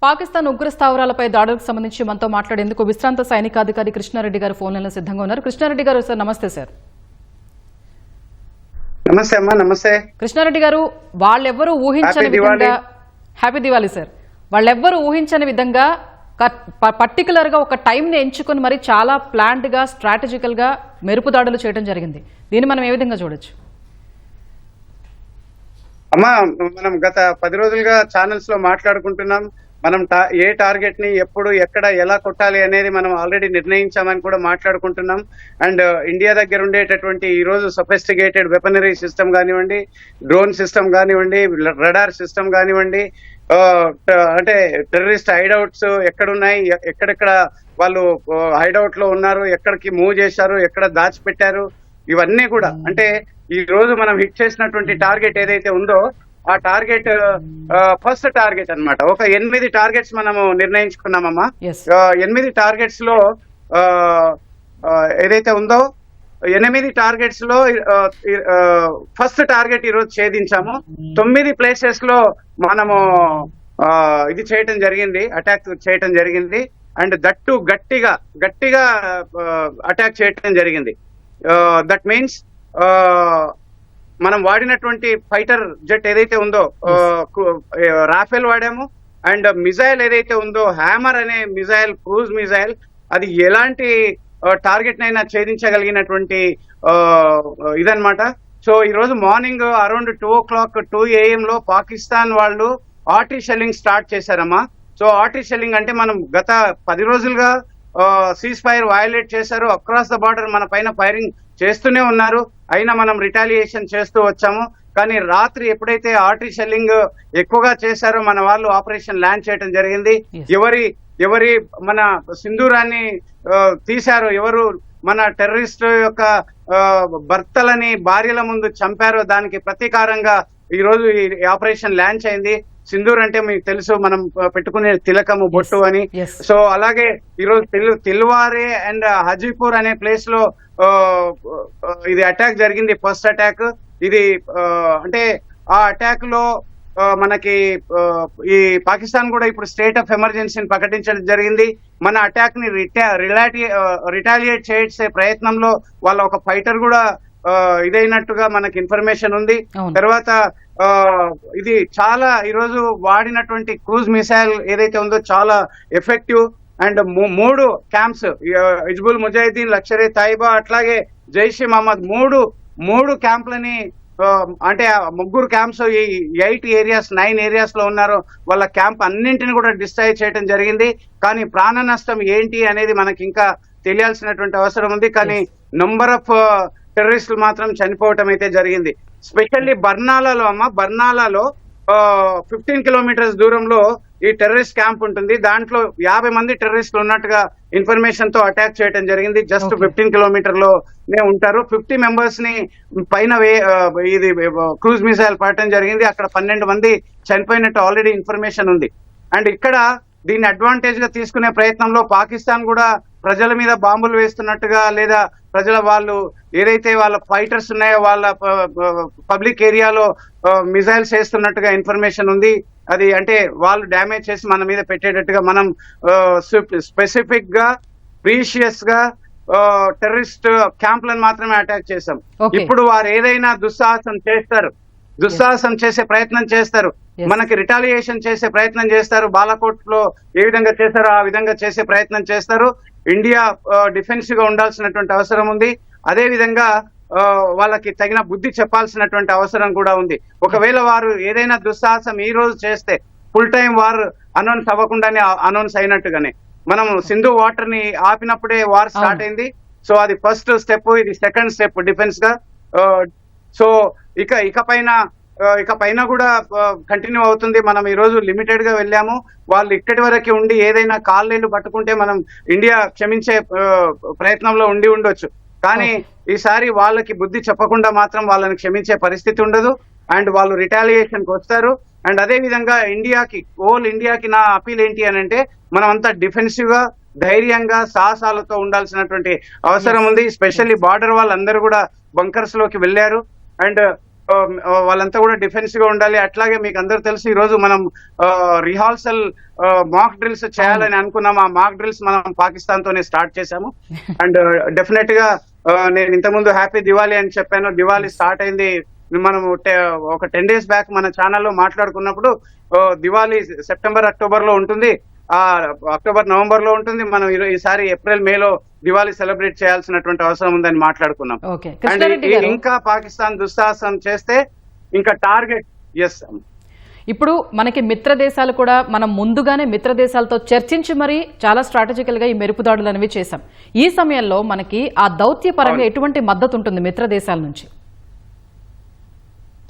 పాకిస్తాన్ ఉగ్ర స్థావరాలపై దాడులకు సంబంధించి మనతో మాట్లాడేందుకు విశ్రాంత సైనికాధికారి కృష్ణారెడ్డి గారు ఫోన్ లైన్లో సిద్ధంగా ఉన్నారు. కృష్ణారెడ్డి గారు సార్, నమస్తే సార్. నమస్తే అమ్మా. నమస్తే కృష్ణారెడ్డి గారు. వాళ్ళెవ్వరూ ఊహించని విధంగా హ్యాపీ దివాళీ సార్. వాళ్ళెవ్వరూ ఊహించని విధంగా పర్టికులర్ గా ఒక టైం ని ఎంచుకొని మరి చాలా ప్లాన్డ్ గా స్ట్రాటజికల్ గా మెరుపు దాడులు చేయడం జరిగింది. దీన్ని మనం ఏ విధంగా చూడొచ్చు? అమ్మా, మనం గత 10 రోజులుగా ఛానల్స్ లో మాట్లాడుకుంటున్నాం. మనం ఏ టార్గెట్ ని ఎప్పుడు ఎక్కడ ఎలా కొట్టాలి అనేది మనం ఆల్రెడీ నిర్ణయించామని కూడా మాట్లాడుకుంటున్నాం. అండ్ ఇండియా దగ్గర ఉండేటటువంటి ఈ రోజు సఫిస్టికేటెడ్ వెపనరీ సిస్టమ్ కానివ్వండి, డ్రోన్ సిస్టమ్ కానివ్వండి, రడార్ సిస్టమ్ కానివ్వండి, అంటే టెర్రరిస్ట్ హైడౌట్స్ ఎక్కడున్నాయి, ఎక్కడెక్కడ వాళ్ళు హైడౌట్ లో ఉన్నారు, ఎక్కడికి మూవ్ చేశారు, ఎక్కడ దాచిపెట్టారు, ఇవన్నీ కూడా అంటే ఈ రోజు మనం హిట్ చేసినటువంటి టార్గెట్ ఏదైతే ఉందో ఆ టార్గెట్ ఫస్ట్ టార్గెట్ అన్నమాట. ఒక 8 టార్గెట్స్ మనము నిర్ణయించుకున్నామమ్మా. 8 టార్గెట్స్ లో ఏదైతే ఉందో 8 టార్గెట్స్ లో ఫస్ట్ టార్గెట్ ఈ రోజు ఛేదించాము. 9 ప్లేసెస్ లో మనము ఇది చేయటం జరిగింది, అటాక్ చేయటం జరిగింది. అండ్ దట్టు గట్టిగా అటాక్ చేయటం జరిగింది. దట్ మీన్స్ మనం వాడినటువంటి ఫైటర్ జెట్ ఏదైతే ఉందో రాఫెల్ వాడాము. అండ్ మిజైల్ ఏదైతే ఉందో హ్యామర్ అనే మిజైల్, క్రూజ్ మిజైల్, అది ఎలాంటి టార్గెట్ నైనా ఛేదించగలిగినటువంటి ఇదన్నమాట. సో ఈ రోజు మార్నింగ్ అరౌండ్ 2 o'clock 2 AM లో పాకిస్తాన్ వాళ్ళు ఆర్టీ షెల్లింగ్ స్టార్ట్ చేశారమ్మా. సో ఆర్టీ షెల్లింగ్ అంటే మనం గత 10 రోజులుగా సీజ్ ఫైర్ వయలేట్ చేశారు. అక్రాస్ ద బార్డర్ మన పైన ఫైరింగ్ చేస్తూనే ఉన్నారు. అయినా మనం రిటాలియేషన్ చేస్తూ వచ్చాము. కానీ రాత్రి ఎప్పుడైతే ఆర్టీ షెల్లింగ్ ఎక్కువగా చేశారో మన వాళ్ళు ఆపరేషన్ ల్యాండ్ చేయడం జరిగింది. ఎవరి మన సింధూరాన్ని తీశారో, ఎవరు మన టెర్రరిస్ట్ యొక్క భర్తలని భార్యల ముందు చంపారో దానికి ప్రతీకారంగా ఈ రోజు ఈ ఆపరేషన్ లాంచ్ అయింది. సింధూర్ అంటే మీకు తెలుసు, మనం పెట్టుకునే తిలకము, బొట్టు అని. సో అలాగే ఈరోజు తిల్వారే అండ్ హజీపూర్ అనే ప్లేస్ లో ఇది అటాక్ జరిగింది, ఫస్ట్ అటాక్ ఇది. అంటే ఆ అటాక్ లో మనకి ఈ పాకిస్తాన్ కూడా ఇప్పుడు స్టేట్ ఆఫ్ ఎమర్జెన్సీని ప్రకటించడం జరిగింది. మన అటాక్ ని రిటాలియేట్ చేసే ప్రయత్నంలో వాళ్ళ ఒక ఫైటర్ కూడా ఇదైనట్టుగా మనకి ఇన్ఫర్మేషన్ ఉంది. తర్వాత ఇది చాలా ఈరోజు వాడినటువంటి క్రూజ్ మిసైల్ ఏదైతే ఉందో చాలా effective. And 3 camps, Hizbul Mujahideen, Lashkar e Taiba, అట్లాగే జైష్ ఏ మహమ్మద్, మూడు క్యాంపులని, అంటే 3 క్యాంప్స్ ఈ 8 ఏరియాస్ 9 ఏరియాస్ లో ఉన్నారు. వాళ్ళ క్యాంప్ అన్నింటిని కూడా డిస్ట్రాయ్ చేయడం జరిగింది. కానీ ప్రాణ నష్టం ఏంటి అనేది మనకి ఇంకా తెలియాల్సినటువంటి అవసరం ఉంది. కానీ నంబర్ ఆఫ్ టెర్రరిస్టులు మాత్రం చనిపోవటం అయితే జరిగింది. స్పెషల్లీ బర్నాలాలో 15 kilometers దూరంలో ఈ టెర్రరిస్ట్ క్యాంప్ ఉంటుంది. దాంట్లో 50 మంది టెర్రరిస్టులు ఉన్నట్టుగా ఇన్ఫర్మేషన్ తో అటాక్ చేయడం జరిగింది. జస్ట్ 15 kilometers లోనే ఉంటారు. 50 members ని పైన ఇది క్రూజ్ మిసైల్ పడటం జరిగింది. అక్కడ 12 మంది చనిపోయినట్టు ఆల్రెడీ ఇన్ఫర్మేషన్ ఉంది. అండ్ ఇక్కడ దీన్ని అడ్వాంటేజ్ గా తీసుకునే ప్రయత్నంలో పాకిస్తాన్ కూడా ప్రజల మీద బాంబులు వేస్తున్నట్టుగా, లేదా వాళ్ళు ఏదైతే వాళ్ళ ఫైటర్స్ ఉన్నాయో వాళ్ళ పబ్లిక్ ఏరియాలో మిసైల్స్ వేస్తున్నట్టుగా ఇన్ఫర్మేషన్ ఉంది. అది అంటే వాళ్ళు డ్యామేజ్ చేసి మన మీద పెట్టేటట్టుగా మనం స్పెసిఫిక్ గా ప్రీషియస్ గా టెర్రరిస్ట్ క్యాంప్లను మాత్రమే అటాక్ చేశాం. ఇప్పుడు వారు ఏదైనా దుస్సాహసం చేసే ప్రయత్నం చేస్తారు, మనకి రిటాలియేషన్ చేసే ప్రయత్నం చేస్తారు. బాలాకోట్ లో ఏ విధంగా చేశారో ఆ విధంగా చేసే ప్రయత్నం చేస్తారు. ఇండియా డిఫెన్సివ్ గా ఉండాల్సినటువంటి అవసరం ఉంది. అదే విధంగా వాళ్ళకి తగిన బుద్ధి చెప్పాల్సినటువంటి అవసరం కూడా ఉంది. ఒకవేళ వారు ఏదైనా దుస్సాహసం ఈ రోజు చేస్తే ఫుల్ టైం వార్ అనౌన్స్ అవ్వకుండానే అనౌన్స్ అయినట్టుగానే మనం సింధు వాటర్ ని ఆపినప్పుడే వార్ స్టార్ట్ అయింది. సో అది ఫస్ట్ స్టెప్, ఇది సెకండ్ స్టెప్ డిఫెన్స్ గా. సో ఇక పైన కూడా కంటిన్యూ అవుతుంది. మనం ఈ రోజు లిమిటెడ్ గా వెళ్ళాము. వాళ్ళు ఇక్కడి వరకు ఉండి ఏదైనా కాళ్ళేళ్లు పట్టుకుంటే మనం ఇండియా క్షమించే ప్రయత్నంలో ఉండొచ్చు. కానీ ఈసారి వాళ్ళకి బుద్ధి చెప్పకుండా మాత్రం వాళ్ళని క్షమించే పరిస్థితి ఉండదు. అండ్ వాళ్ళు రిటాలియేషన్ కి వస్తారు. అండ్ అదే విధంగా ఇండియాకి నా అపీల్ ఏంటి అని అంటే, మనం అంతా డిఫెన్సివ్ గా, ధైర్యంగా, సాహసాలతో ఉండాల్సినటువంటి అవసరం ఉంది. స్పెషల్లీ బార్డర్ వాళ్ళందరూ కూడా బంకర్స్ లోకి వెళ్ళారు. అండ్ వాళ్ళంతా కూడా డిఫెన్సివ్ గా ఉండాలి. అట్లాగే మీకు అందరూ తెలుసు ఈ రోజు మనం రిహార్సల్ మాక్ డ్రిల్స్ చేయాలని అనుకున్నాం. ఆ మాక్ డ్రిల్స్ మనం పాకిస్తాన్ తోనే స్టార్ట్ చేశాము. అండ్ డెఫినెట్ గా నేను ఇంతకుముందు హ్యాపీ దివాళీ అని చెప్పాను. దివాళీ స్టార్ట్ అయింది మనం ఒక 10 days బ్యాక్ మన ఛానల్లో మాట్లాడుకున్నప్పుడు. దివాళీ సెప్టెంబర్ అక్టోబర్ లో ఉంటుంది, అక్టోబర్ నవంబర్ లో ఉంటుంది. మనం ఈసారి ఏప్రిల్ మేలో దివాళీ సెలబ్రేట్ చేయాల్సినటువంటి అవసరం ఉందని మాట్లాడుకున్నాం. అండ్ ఇంకా పాకిస్తాన్ దుస్సాహసం చేస్తే ఇంకా టార్గెట్ ఇప్పుడు మనకి మిత్ర దేశాలు కూడా మనం ముందుగానే మిత్ర దేశాలతో చర్చించి మరి చాలా స్ట్రాటజికల్ గా ఈ మెరుపుదాడులు అనేవి చేశాం. ఈ సమయంలో మనకి ఆ దౌత్య పరంగా ఎటువంటి మద్దతు ఉంటుంది మిత్ర దేశాల నుంచి?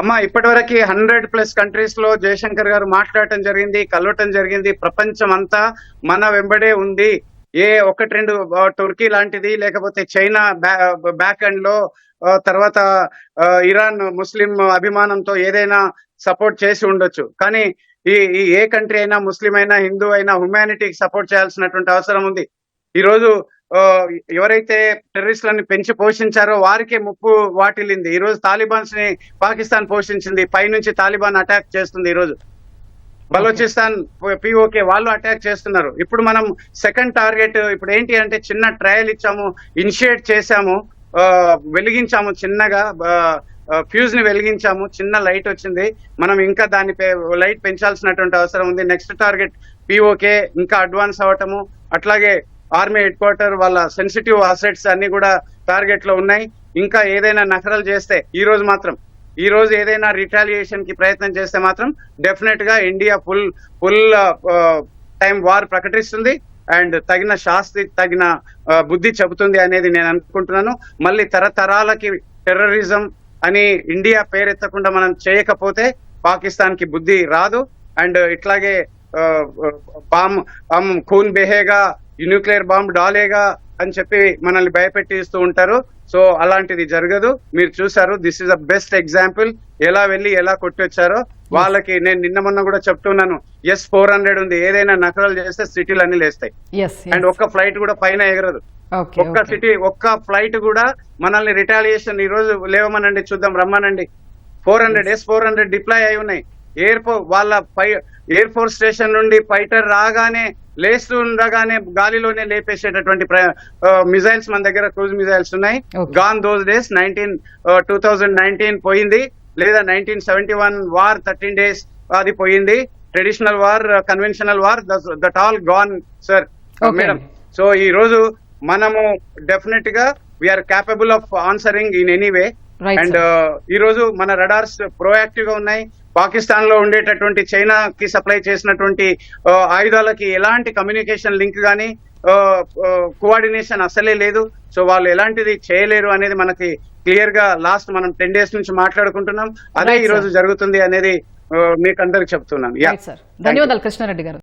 అమ్మా, ఇప్పటివరకు 100+ కంట్రీస్ లో జయశంకర్ గారు మాట్లాడటం జరిగింది, కలవటం జరిగింది. ప్రపంచం అంతా మన వెంబడే ఉంది. ఏ 1-2 టుర్కీ లాంటిది, లేకపోతే చైనా బ్యాక్ ఎండ్ లో, తర్వాత ఇరాన్ ముస్లిం అభిమానంతో ఏదైనా సపోర్ట్ చేసి ఉండొచ్చు. కానీ ఈ ఏ కంట్రీ అయినా, ముస్లిం అయినా, హిందూ అయినా హ్యుమానిటీకి సపోర్ట్ చేయాల్సినటువంటి అవసరం ఉంది. ఈ రోజు ఎవరైతే టెర్రరిస్టులను పెంచి పోషించారో వారికే ముప్పు వాటిల్లింది. ఈ రోజు తాలిబాన్స్ ని పాకిస్తాన్ పోషించింది, పైనుంచి తాలిబాన్ అటాక్ చేస్తుంది. ఈ రోజు బలోచిస్తాన్ POK వాళ్ళు అటాక్ చేస్తున్నారు. ఇప్పుడు మనం సెకండ్ టార్గెట్ ఇప్పుడు ఏంటి అంటే చిన్న ట్రయల్ ఇచ్చాము, ఇనిషియేట్ చేశాము, వెలిగించాము, చిన్నగా ఫ్యూజ్ ని వెలిగించాము, చిన్న లైట్ వచ్చింది. మనం ఇంకా దాని లైట్ పెంచాల్సినటువంటి అవసరం ఉంది. నెక్స్ట్ టార్గెట్ POK ఇంకా అడ్వాన్స్ అవ్వటము, అట్లాగే ఆర్మీ హెడ్ క్వార్టర్ వాళ్ళ సెన్సిటివ్ అసెట్స్ అన్ని కూడా టార్గెట్ లో ఉన్నాయి. ఇంకా ఏదైనా నకరాలు చేస్తే ఈ రోజు ఏదైనా రిటాలియేషన్ కి ప్రయత్నం చేస్తే మాత్రం డెఫినెట్ గా ఇండియా ఫుల్ టైం వార్ ప్రకటిస్తుంది అండ్ తగిన శాస్తి, తగిన బుద్ధి చెబుతుంది అనేది నేను అనుకుంటున్నాను. మళ్ళీ తరతరాలకి టెర్రరిజం అని ఇండియా పేరెత్తకుండా మనం చేయకపోతే పాకిస్తాన్ కి బుద్ధి రాదు. అండ్ ఇట్లాగే బాంబ్ ఖూన్ బెహేగా, న్యూక్లియర్ బాంబ్ డాలేగా అని చెప్పి మనల్ని భయపెట్టిస్తూ ఉంటారు. సో అలాంటిది జరగదు. మీరు చూసారు, this is the best example. ఎలా వెళ్ళి ఎలా కొట్టొచ్చారో వాళ్ళకి. నేను నిన్న మొన్న కూడా చెప్తున్నాను, S-400 ఉంది, ఏదైనా నకరాలు చేస్తే సిటీలు అన్ని లేస్తాయి. అండ్ ఒక్క ఫ్లైట్ కూడా పైన ఎగరదు. ఒక్క ఫ్లైట్ కూడా మనల్ని రిటాలియేషన్ ఈ రోజు లేవమనండి, చూద్దాం, రమ్మనండి. 400 S-400 డిప్లాయ్ అయి ఉన్నాయి. వాళ్ళ ఎయిర్ ఫోర్స్ స్టేషన్ నుండి ఫైటర్ రాగానే లేస్తూ ఉండగానే గాలిలోనే లేపేసేటటువంటి మిజైల్స్ మన దగ్గర, క్రూజ్ మిజైల్స్ ఉన్నాయి. Gone those days. 2019 పోయింది, లేదా 1971 వార్ 13 days అది పోయింది. Traditional war, conventional war, that all gone sir, madam. So ఈ రోజు మనము డెఫినెట్ గా we are capable of answering in any way. And ఈ రోజు మన రడార్స్ ప్రోయాక్టివ్ గా ఉన్నాయి. పాకిస్తాన్ లో ఉండేటటువంటి చైనాకి సప్లై చేసినటువంటి ఆయుధాలకి ఎలాంటి కమ్యూనికేషన్ లింక్ గానీ కోఆర్డినేషన్ అసలే లేదు. సో వాళ్ళు ఎలాంటిది చేయలేరు అనేది మనకి క్లియర్ గా లాస్ట్ మనం 10 days నుంచి మాట్లాడుకుంటున్నాం. అదే ఈ రోజు జరుగుతుంది అనేది మీకు అందరికి చెప్తున్నాను. ధన్యవాదాలు కృష్ణారెడ్డి గారు.